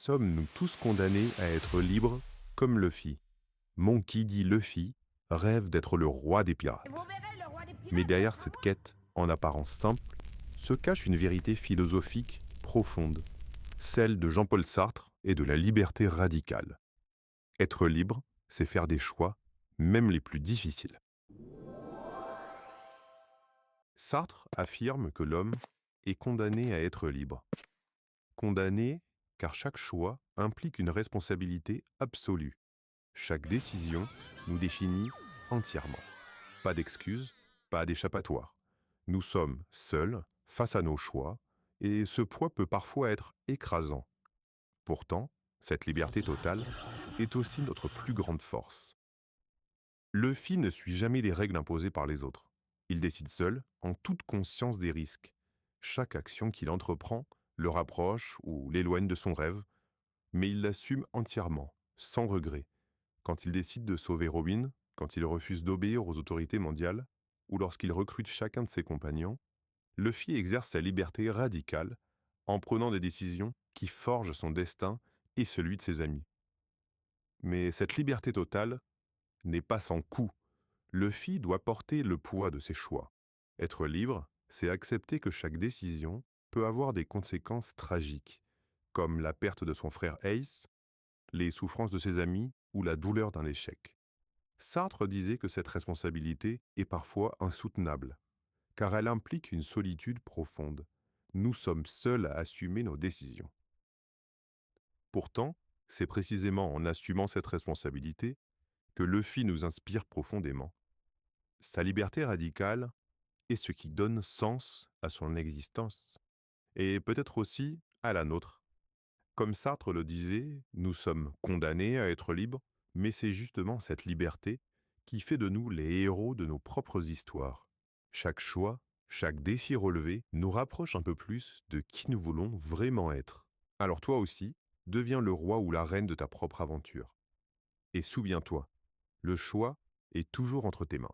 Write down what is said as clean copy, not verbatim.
Sommes-nous tous condamnés à être libres comme Luffy? Monkey D. Luffy rêve d'être le roi des Vous pirates. verrez le roi des Mais pirates, derrière ce sera cette moi. quête, en apparence simple, se cache une vérité philosophique profonde, celle de Jean-Paul Sartre et de la liberté radicale. Être libre, c'est faire des choix, même les plus difficiles. Sartre affirme que l'homme est condamné à être libre. Condamné car chaque choix implique une responsabilité absolue. Chaque décision nous définit entièrement. Pas d'excuses, pas d'échappatoire. Nous sommes seuls face à nos choix et ce poids peut parfois être écrasant. Pourtant, cette liberté totale est aussi notre plus grande force. Luffy ne suit jamais les règles imposées par les autres. Il décide seul, en toute conscience des risques. Chaque action qu'il entreprend le rapproche ou l'éloigne de son rêve, mais il l'assume entièrement, sans regret. Quand il décide de sauver Robin, quand il refuse d'obéir aux autorités mondiales, ou lorsqu'il recrute chacun de ses compagnons, Luffy exerce sa liberté radicale en prenant des décisions qui forgent son destin et celui de ses amis. Mais cette liberté totale n'est pas sans coût. Luffy doit porter le poids de ses choix. Être libre, c'est accepter que chaque décision peut avoir des conséquences tragiques, comme la perte de son frère Ace, les souffrances de ses amis ou la douleur d'un échec. Sartre disait que cette responsabilité est parfois insoutenable, car elle implique une solitude profonde. Nous sommes seuls à assumer nos décisions. Pourtant, c'est précisément en assumant cette responsabilité que Luffy nous inspire profondément. Sa liberté radicale est ce qui donne sens à son existence, et peut-être aussi à la nôtre. Comme Sartre le disait, nous sommes condamnés à être libres, mais c'est justement cette liberté qui fait de nous les héros de nos propres histoires. Chaque choix, chaque défi relevé nous rapproche un peu plus de qui nous voulons vraiment être. Alors toi aussi, deviens le roi ou la reine de ta propre aventure. Et souviens-toi, le choix est toujours entre tes mains.